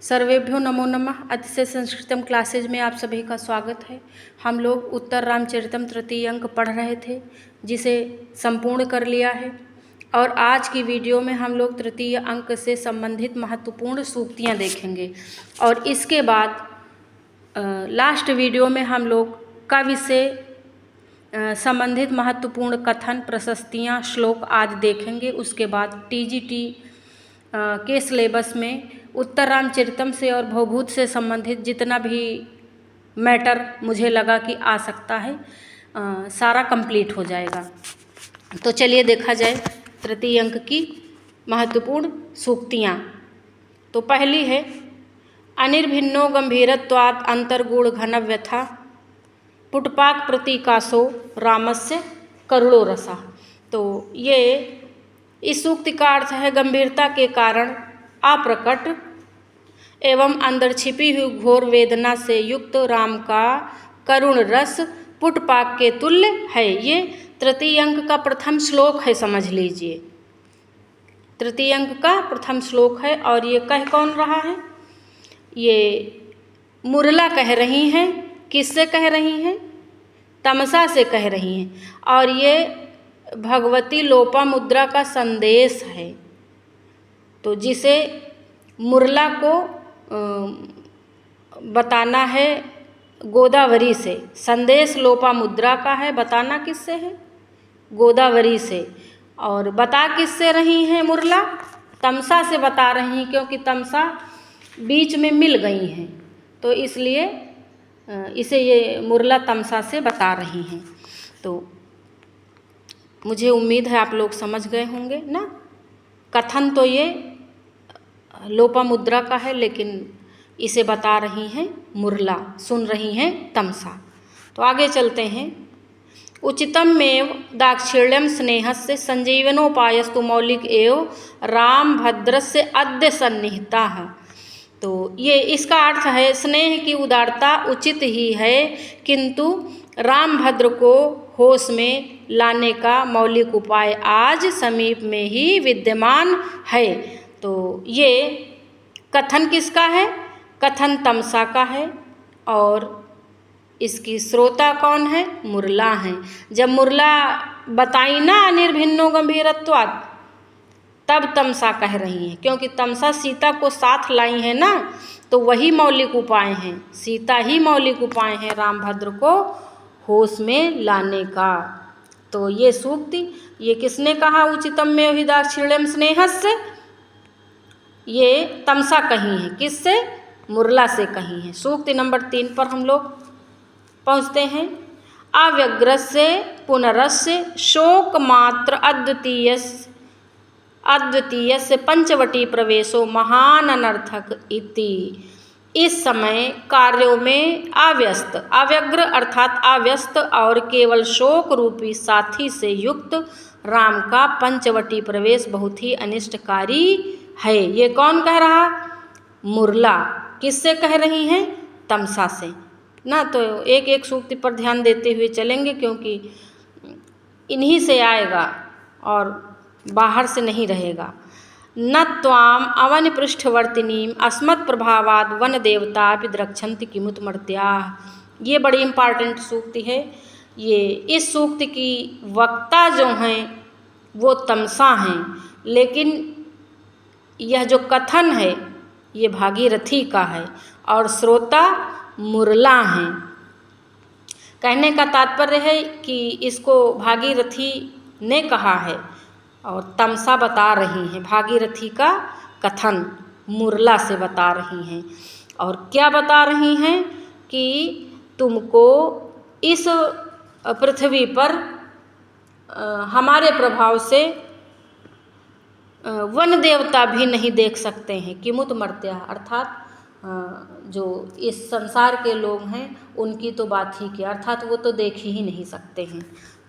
सर्वेभ्यो नमो नमः। अतिशय संस्कृतम क्लासेज में आप सभी का स्वागत है। हम लोग उत्तर रामचरितम तृतीय अंक पढ़ रहे थे, जिसे संपूर्ण कर लिया है। और आज की वीडियो में हम लोग तृतीय अंक से संबंधित महत्वपूर्ण सूक्तियाँ देखेंगे। और इसके बाद लास्ट वीडियो में हम लोग कवि से संबंधित महत्वपूर्ण कथन, प्रशस्तियाँ, श्लोक आदि देखेंगे। उसके बाद टीजीटी के सिलेबस में उत्तर रामचरितम से और भवभूत से संबंधित जितना भी मैटर मुझे लगा कि आ सकता है, सारा कंप्लीट हो जाएगा। तो चलिए देखा जाए तृतीय अंक की महत्वपूर्ण सूक्तियाँ। तो पहली है अनिर्भिन्नो गंभीरत्वात् अंतर्गूढ़ घन व्यथा पुटपाक प्रतीकासो रामस्य करुणो रसा। तो ये इस सूक्ति का अर्थ है गंभीरता के कारण अप्रकट एवं अंदर छिपी हुई घोर वेदना से युक्त राम का करुण रस पुटपाक के तुल्य है। ये तृतीय अंक का प्रथम श्लोक है, समझ लीजिए। तृतीय अंक का प्रथम श्लोक है। और ये कह कौन रहा है? ये मुरला कह रही हैं। किससे कह रही हैं? तमसा से कह रही हैं। और ये भगवती लोपामुद्रा का संदेश है। तो जिसे मुरला को बताना है गोदावरी से। संदेश लोपामुद्रा का है, बताना किससे है? गोदावरी से। और बता किससे रही हैं मुरला? तमसा से बता रही हैं, क्योंकि तमसा बीच में मिल गई हैं। तो इसलिए इसे ये मुरला तमसा से बता रही हैं। तो मुझे उम्मीद है आप लोग समझ गए होंगे ना। कथन तो ये लोपामुद्रा का है, लेकिन इसे बता रही हैं मुरला, सुन रही हैं तमसा। तो आगे चलते हैं। उचितमेव दाक्षिण्यम स्नेहस्य संजीवनोपायस्तु मौलिक एव राम भद्रस्य अद्य सन्निहिताः। तो ये इसका अर्थ है स्नेह की उदारता उचित ही है, किंतु राम भद्र को होश में लाने का मौलिक उपाय आज समीप में ही विद्यमान है। तो ये कथन किसका है? कथन तमसा का है। और इसकी श्रोता कौन है? मुरला हैं। जब मुरला बताई ना अनिर्भिन्नो गंभीरत्वात्, तब तमसा कह रही हैं, क्योंकि तमसा सीता को साथ लाई है ना। तो वही मौलिक उपाय हैं, सीता ही मौलिक उपाय हैं रामभद्र को होश में लाने का। तो ये सूक्ति, ये किसने कहा? उचितमेव हि दाक्षिण्यम स्नेहस्य। ये तमसा कही है। किससे? मुरला से कही है। सूक्ति नंबर 3 पर हम लोग पहुँचते हैं। अव्यग्रस्य पुनरस्य शोक मात्र अद्वितीयस्य पंचवटी प्रवेशो महान अनर्थक इति। इस समय कार्यों में अव्यस्त, अव्यग्र अर्थात अव्यस्त और केवल शोक रूपी साथी से युक्त राम का पंचवटी प्रवेश बहुत ही अनिष्टकारी है। ये कौन कह रहा? मुरला। किससे कह रही हैं? तमसा से ना। तो एक एक सूक्ति पर ध्यान देते हुए चलेंगे, क्योंकि इन्हीं से आएगा और बाहर से नहीं रहेगा। न त्वाम अवन पृष्ठवर्तिनीम अस्मत् प्रभावाद वन देवता विद्रक्षन्ति किमुत मर्त्याः। ये बड़ी इम्पॉर्टेंट सूक्ति है। ये इस सूक्ति की वक्ता जो हैं वो तमसा हैं, लेकिन यह जो कथन है ये भागीरथी का है और श्रोता मुरला हैं। कहने का तात्पर्य है कि इसको भागीरथी ने कहा है और तमसा बता रही हैं। भागीरथी का कथन मुरला से बता रही हैं। और क्या बता रही हैं? कि तुमको इस पृथ्वी पर हमारे प्रभाव से वन देवता भी नहीं देख सकते हैं। किमुत मर्त्याः अर्थात जो इस संसार के लोग हैं उनकी तो बात ही क्या, अर्थात वो तो देख ही नहीं सकते हैं।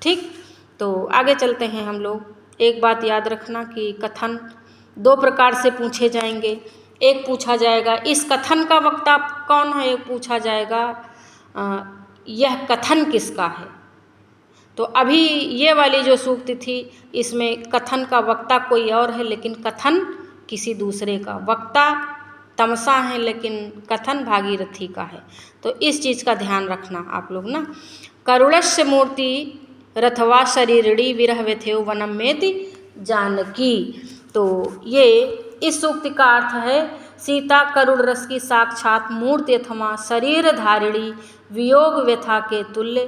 ठीक, तो आगे चलते हैं हम लोग। एक बात याद रखना कि कथन 2 प्रकार से पूछे जाएंगे। एक पूछा जाएगा इस कथन का वक्ता कौन है, एक पूछा जाएगा यह कथन किसका है। तो अभी ये वाली जो सूक्ति थी इसमें कथन का वक्ता कोई और है, लेकिन कथन किसी दूसरे का। वक्ता तमसा है लेकिन कथन भागीरथी का है। तो इस चीज़ का ध्यान रखना आप लोग ना। करुणस्य मूर्ति रथवा शरीरड़ी विरह व्यथेव वनम मेति जानकी। तो ये इस सूक्ति का अर्थ है सीता करुण रस की साक्षात मूर्ति अथवा शरीर धारिणी वियोग व्यथा के तुल्य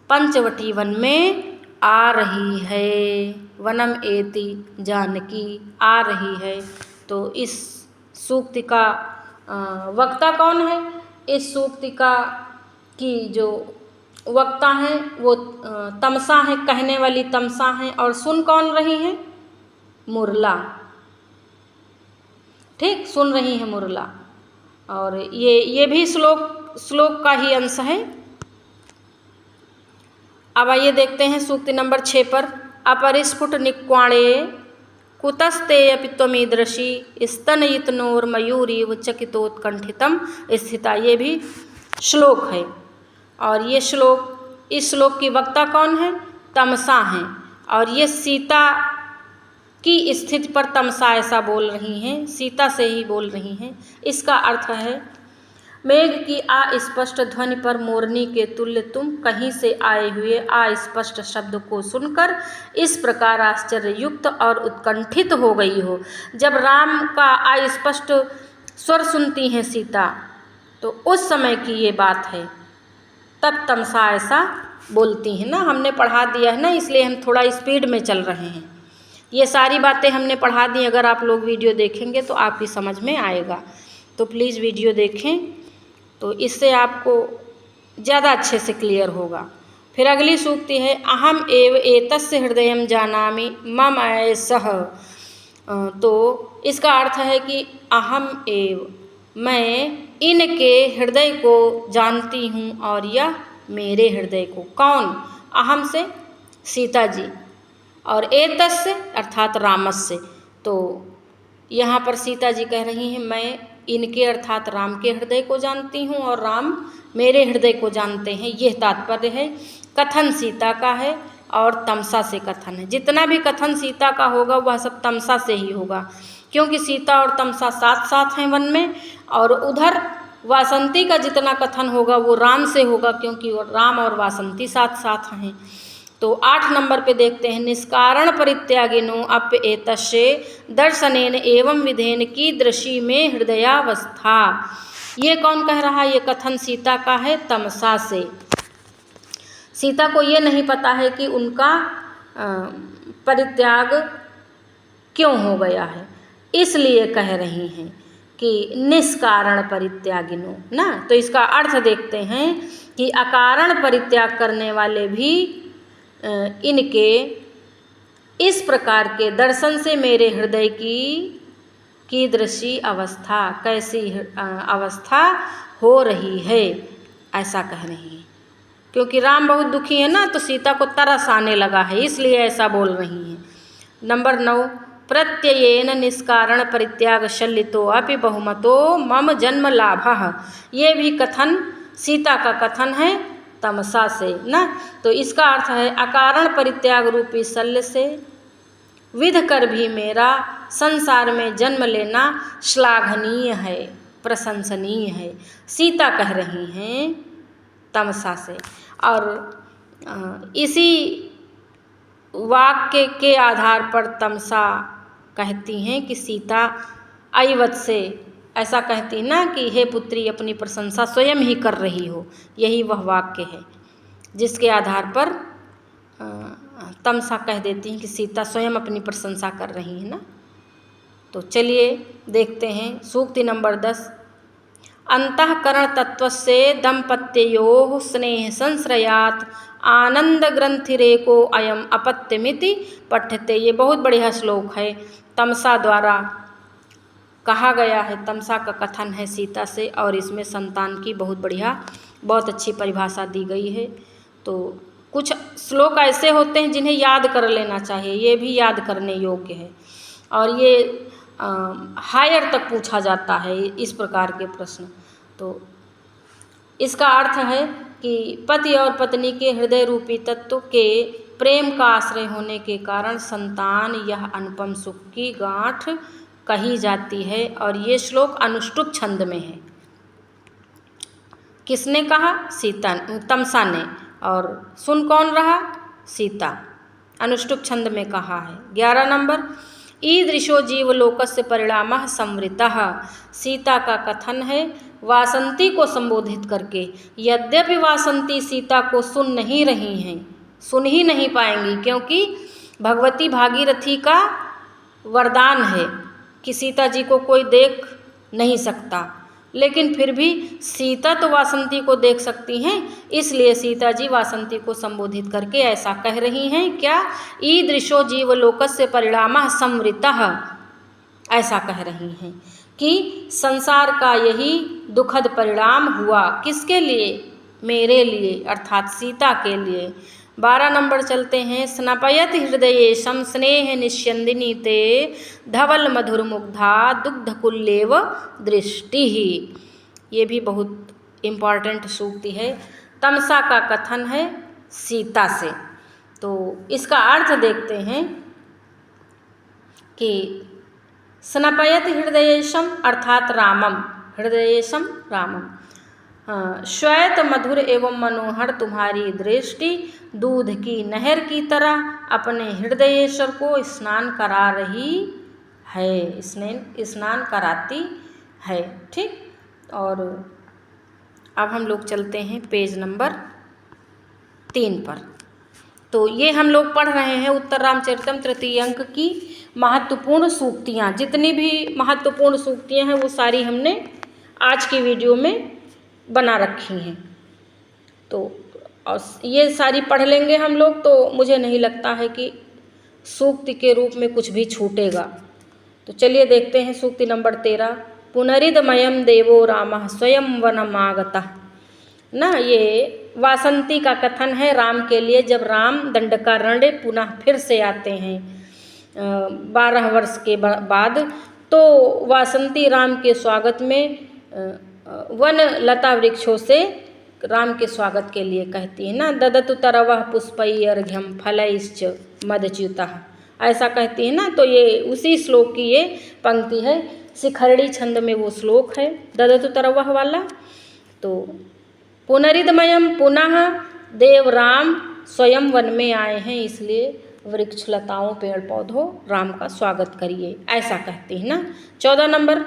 पंचवटी वन में आ रही है। वनम एति जानकी आ रही है। तो इस सूक्ति का वक्ता कौन है? इस सूक्ति का की जो वक्ता हैं वो तमसा है, कहने वाली तमसा हैं, और सुन कौन रही हैं? मुरला। ठीक, सुन रही है मुरला। और ये भी श्लोक का ही अंश है। अब आइए देखते हैं सूक्ति नंबर 6 पर। अपरिस्फुट निक्वाणे कुतस्ते अपि त्वमीदृशी स्तनयितनोर्मयूरीव चकितोत्कंठितम स्थिता। ये भी श्लोक है। और ये श्लोक, इस श्लोक की वक्ता कौन है? तमसा हैं। और ये सीता की स्थिति पर तमसा ऐसा बोल रही हैं, सीता से ही बोल रही हैं। इसका अर्थ है मेघ की अस्पष्ट ध्वनि पर मोरनी के तुल्य तुम कहीं से आए हुए अस्पष्ट शब्द को सुनकर इस प्रकार आश्चर्ययुक्त और उत्कंठित हो गई हो। जब राम का अस्पष्ट स्वर सुनती हैं सीता, तो उस समय की ये बात है, तब तमसा ऐसा बोलती हैं ना। हमने पढ़ा दिया है ना, इसलिए हम थोड़ा स्पीड में चल रहे हैं। ये सारी बातें हमने पढ़ा दी, अगर आप लोग वीडियो देखेंगे तो आपकी समझ में आएगा। तो प्लीज़ वीडियो देखें, तो इससे आपको ज़्यादा अच्छे से क्लियर होगा। फिर अगली सूक्ति है अहम एव एतस्य हृदयम जानामि मम ऐसह। तो इसका अर्थ है कि अहम एव, मैं इनके हृदय को जानती हूँ और यह मेरे हृदय को। कौन? अहम से सीता जी, और एतस्य अर्थात रामस्य। तो यहाँ पर सीता जी कह रही हैं मैं इनके अर्थात राम के हृदय को जानती हूँ और राम मेरे हृदय को जानते हैं। यह तात्पर्य है। कथन सीता का है और तमसा से कथन है। जितना भी कथन सीता का होगा वह सब तमसा से ही होगा, क्योंकि सीता और तमसा साथ साथ हैं वन में। और उधर वासंती का जितना कथन होगा वो राम से होगा, क्योंकि राम और वासंती साथ साथ हैं। तो 8 नंबर पे देखते हैं निष्कारण परित्यागिनो अप्येतस्य दर्शनेन एवं विधेन कीदृशी में हृदयावस्था। ये कौन कह रहा है? ये कथन सीता का है, तमसा से। सीता को ये नहीं पता है कि उनका परित्याग क्यों हो गया है, इसलिए कह रही हैं कि निष्कारण परित्यागिनो ना। तो इसका अर्थ देखते हैं कि अकारण परित्याग करने वाले भी इनके इस प्रकार के दर्शन से मेरे हृदय की दृश्य अवस्था, कैसी अवस्था हो रही है, ऐसा कह रही है। क्योंकि राम बहुत दुखी है ना, तो सीता को तरस आने लगा है, इसलिए ऐसा बोल रही हैं। नंबर 9 प्रत्ययेन निष्कारण परित्याग शल्लितो अपि बहुमतो मम जन्म लाभः। ये भी कथन सीता का कथन है, तमसा से ना। तो इसका अर्थ है अकारण परित्याग रूपी शल्य से विध कर भी मेरा संसार में जन्म लेना श्लाघनीय है, प्रशंसनीय है। सीता कह रही हैं तमसा से। और इसी वाक्य के आधार पर तमसा कहती हैं कि सीता ऐवत से ऐसा कहती ना कि हे पुत्री अपनी प्रशंसा स्वयं ही कर रही हो। यही वह वाक्य है जिसके आधार पर तमसा कह देती हैं कि सीता स्वयं अपनी प्रशंसा कर रही है ना। तो चलिए देखते हैं सूक्ति नंबर 10। अंतःकरण तत्व से दंपत्योः स्नेह संश्रयात आनंद ग्रंथिरेको अयम अपत्यमिति पठ्यते। ये बहुत बढ़िया श्लोक है, तमसा द्वारा कहा गया है। तमसा का कथन है सीता से, और इसमें संतान की बहुत अच्छी परिभाषा दी गई है। तो कुछ श्लोक ऐसे होते हैं जिन्हें याद कर लेना चाहिए, ये भी याद करने योग्य है। और ये हायर तक पूछा जाता है इस प्रकार के प्रश्न। तो इसका अर्थ है कि पति और पत्नी के हृदय रूपी तत्व के प्रेम का आश्रय होने के कारण संतान यह अनुपम सुख की गांठ कही जाती है। और ये श्लोक अनुष्टुप छंद में है। किसने कहा? सीता, तमसा ने। और सुन कौन रहा? सीता। अनुष्टुप छंद में कहा है। 11 नंबर, ईदृशो जीवलोकस्य परिणामः संवृतः। सीता का कथन है वासंती को संबोधित करके। यद्यपि वासंती सीता को सुन नहीं रही हैं, सुन ही नहीं पाएंगी, क्योंकि भगवती भागीरथी का वरदान है कि सीता जी को कोई देख नहीं सकता, लेकिन फिर भी सीता तो वासंती को देख सकती हैं, इसलिए सीता जी वासंती को संबोधित करके ऐसा कह रही हैं। क्या? ईदृशो जीवलोकस्य परिणामः संवृतः, ऐसा कह रही हैं कि संसार का यही दुखद परिणाम हुआ। किसके लिए? मेरे लिए, अर्थात सीता के लिए। 12 नंबर चलते हैं। स्नपयत हृदयेशम स्नेह निष्यंदिनी ते धवल मधुर मुग्धा दुग्धकुल्लेव दृष्टि। ये भी बहुत इम्पॉर्टेंट सूक्ति है। तमसा का कथन है सीता से। तो इसका अर्थ देखते हैं कि स्नपयत हृदयेशम अर्थात रामम, हृदयेशम रामम। श्वेत मधुर एवं मनोहर तुम्हारी दृष्टि दूध की नहर की तरह अपने हृदयेश्वर को स्नान करा रही है, स्नान कराती है। ठीक। और अब हम लोग चलते हैं पेज नंबर 3 पर। तो ये हम लोग पढ़ रहे हैं उत्तर रामचरितम तृतीय अंक की महत्वपूर्ण सूक्तियाँ। जितनी भी महत्वपूर्ण सूक्तियाँ हैं वो सारी हमने आज की वीडियो में बना रखी हैं। तो और ये सारी पढ़ लेंगे हम लोग, तो मुझे नहीं लगता है कि सूक्ति के रूप में कुछ भी छूटेगा। तो चलिए देखते हैं सूक्ति नंबर 13। पुनरिदमयम देवो रामः स्वयं वनमागतः। ना, ये वासंती का कथन है राम के लिए, जब राम दंडकारण्य पुनः फिर से आते हैं 12 वर्ष के बाद। तो वासंती राम के स्वागत में वन लता वृक्षों से राम के स्वागत के लिए कहती है ना, ददतु तरवः पुष्पैर्घ्यं फलैश्च मदच्युतः, ऐसा कहती है ना। तो ये उसी श्लोक की ये पंक्ति है। शिखरणी छंद में वो श्लोक है, ददतु तरवः वाला। तो पुनरिदमयम, पुनः देव राम स्वयं वन में आए हैं, इसलिए वृक्ष लताओं पेड़ पौधों राम का स्वागत करिए, ऐसा कहती है ना। 14 नंबर,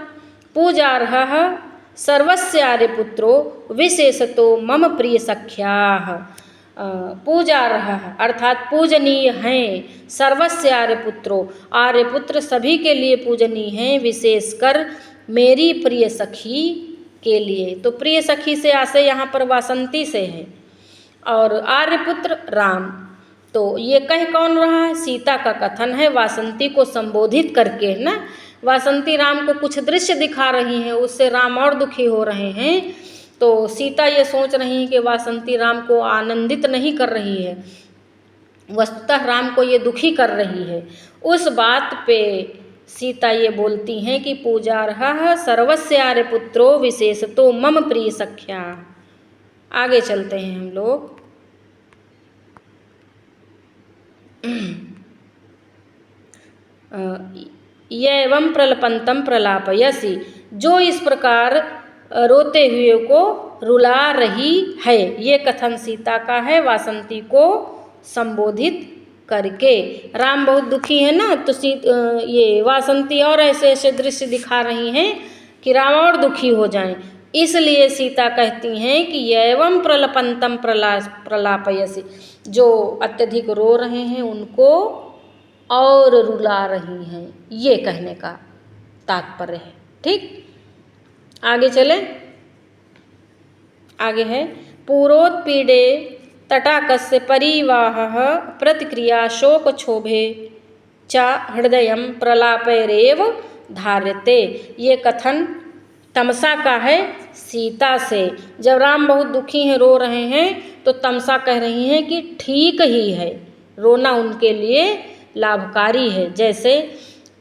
पूजार्हः सर्वस्य आर्यपुत्रो विशेषतो मम प्रिय सख्याः। पूजार्हः अर्थात पूजनीय हैं, सर्वस्य आर्यपुत्रो, आर्यपुत्र सभी के लिए पूजनीय हैं, विशेषकर मेरी प्रिय सखी के लिए। तो प्रिय सखी से आशय यहाँ पर वासंती से है, और आर्यपुत्र राम। तो ये कह कौन रहा है? सीता का कथन है वासंती को संबोधित करके ना। वासंती राम को कुछ दृश्य दिखा रही हैं, उससे राम और दुखी हो रहे हैं। तो सीता ये सोच रही है कि वासंती राम को आनंदित नहीं कर रही है, वस्तुतः राम को ये दुखी कर रही है। उस बात पे सीता ये बोलती हैं कि पूजार्हः सर्वस्य आर्यपुत्रो विशेषतो मम प्रिय सख्या। आगे चलते हैं हम लोग। एवं प्रलपंतम प्रलापयसि, जो इस प्रकार रोते हुए को रुला रही है। ये कथन सीता का है वासंती को संबोधित करके। राम बहुत दुखी है ना, तो ये वासंती और ऐसे ऐसे दृश्य दिखा रही हैं कि राम और दुखी हो जाएं। इसलिए सीता कहती हैं कि एवं प्रलपंतम प्रलापयसि, जो अत्यधिक रो रहे हैं उनको और रुला रही हैं, ये कहने का तात्पर्य है। ठीक। आगे चले। आगे है पूरोत्पीडे तटाकस्य परिवाहः प्रतिक्रिया शोक क्षोभे च हृदयं प्रलापैरेव धार्यते। ये कथन तमसा का है सीता से। जब राम बहुत दुखी हैं, रो रहे हैं, तो तमसा कह रही हैं कि ठीक ही है, रोना उनके लिए लाभकारी है। जैसे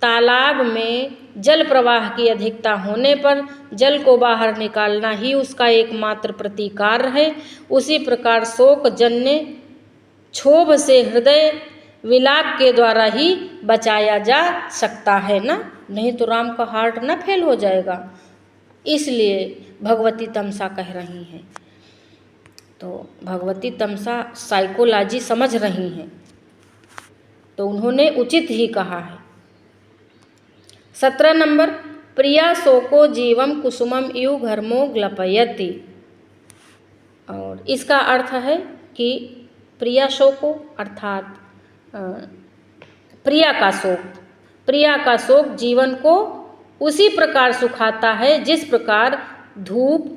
तालाब में जल प्रवाह की अधिकता होने पर जल को बाहर निकालना ही उसका एकमात्र प्रतिकार है, उसी प्रकार शोक जन्य क्षोभ से हृदय विलाप के द्वारा ही बचाया जा सकता है ना। नहीं तो राम का हार्ट ना फेल हो जाएगा, इसलिए भगवती तमसा कह रही हैं। तो भगवती तमसा साइकोलॉजी समझ रही हैं, तो उन्होंने उचित ही कहा है। 17 नंबर, प्रिया शोको जीवम कुसुमम इव घर्मो ग्लपयति। और इसका अर्थ है कि प्रिया शोको अर्थात प्रिया का शोक, प्रिया का शोक जीवन को उसी प्रकार सुखाता है जिस प्रकार धूप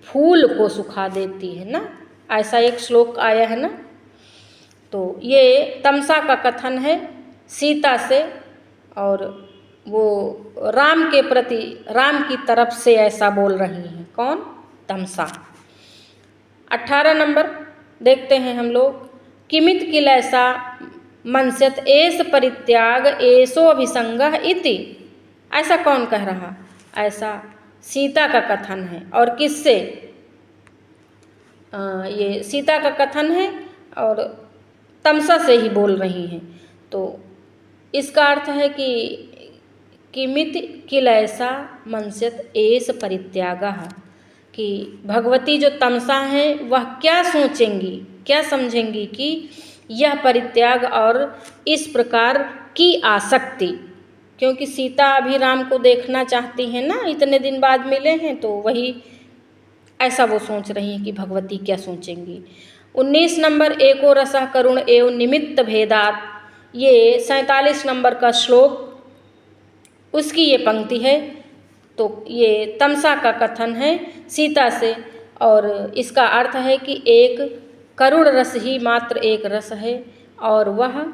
फूल को सुखा देती है ना, ऐसा एक श्लोक आया है ना। तो ये तमसा का कथन है सीता से, और वो राम के प्रति, राम की तरफ से ऐसा बोल रही हैं। कौन? तमसा। 18 नंबर देखते हैं हम लोग, किमित किलैसा मनस्यत एष परित्याग एषो अभिसंगः इति। ऐसा कौन कह रहा? ऐसा सीता का कथन है। और किससे? ये सीता का कथन है और तमसा से ही बोल रही हैं। तो इसका अर्थ है कि किमित किलैसा मनस्यत एष परित्यागः, कि भगवती जो तमसा हैं वह क्या सोचेंगी, क्या समझेंगी कि यह परित्याग और इस प्रकार की आसक्ति, क्योंकि सीता अभी राम को देखना चाहती हैं ना, इतने दिन बाद मिले हैं, तो वही ऐसा वो सोच रही हैं कि भगवती क्या सोचेंगी। 19 नंबर, एको रसः करुण एवं निमित्त भेदात। ये 47 नंबर का श्लोक, उसकी ये पंक्ति है। तो ये तमसा का कथन है सीता से, और इसका अर्थ है कि एक करुण रस ही मात्र एक रस है, और वह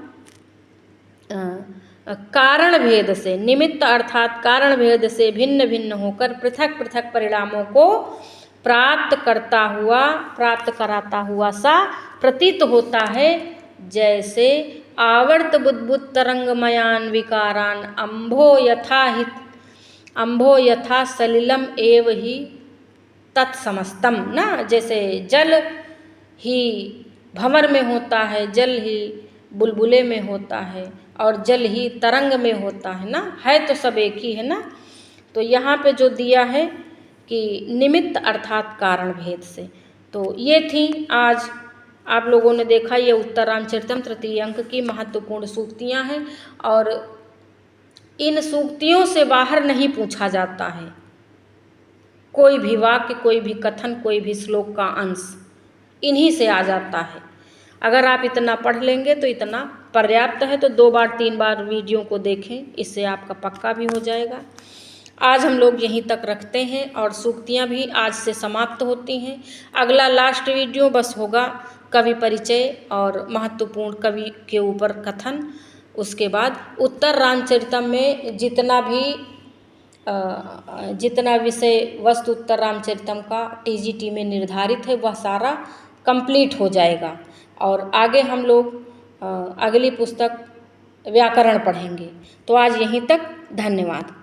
कारण भेद से, निमित्त अर्थात कारण भेद से भिन्न भिन्न होकर पृथक पृथक परिणामों को प्राप्त कराता हुआ सा प्रतीत होता है, जैसे आवर्त बुद्बुद तरंगमयान विकारान अम्भो यथा सलिलम एव ही तत्समस्तम ना। जैसे जल ही भंवर में होता है, जल ही बुलबुले में होता है, और जल ही तरंग में होता है ना, है तो सब एक ही है ना। तो यहाँ पे जो दिया है कि निमित्त अर्थात कारण भेद से। तो ये थी आज आप लोगों ने देखा, ये उत्तर रामचरितम तृतीय अंक की महत्वपूर्ण सूक्तियाँ हैं, और इन सूक्तियों से बाहर नहीं पूछा जाता है कोई भी वाक्य, कोई भी कथन, कोई भी श्लोक का अंश, इन्हीं से आ जाता है। अगर आप इतना पढ़ लेंगे तो इतना पर्याप्त है। तो 2 बार 3 बार वीडियो को देखें, इससे आपका पक्का भी हो जाएगा। आज हम लोग यहीं तक रखते हैं, और सूक्तियाँ भी आज से समाप्त होती हैं। अगला लास्ट वीडियो बस होगा कवि परिचय और महत्वपूर्ण कवि के ऊपर कथन। उसके बाद उत्तर रामचरितम में जितना विषय वस्तु उत्तर रामचरितम का टीजीटी में निर्धारित है वह सारा कंप्लीट हो जाएगा, और आगे हम लोग अगली पुस्तक व्याकरण पढ़ेंगे। तो आज यहीं तक, धन्यवाद।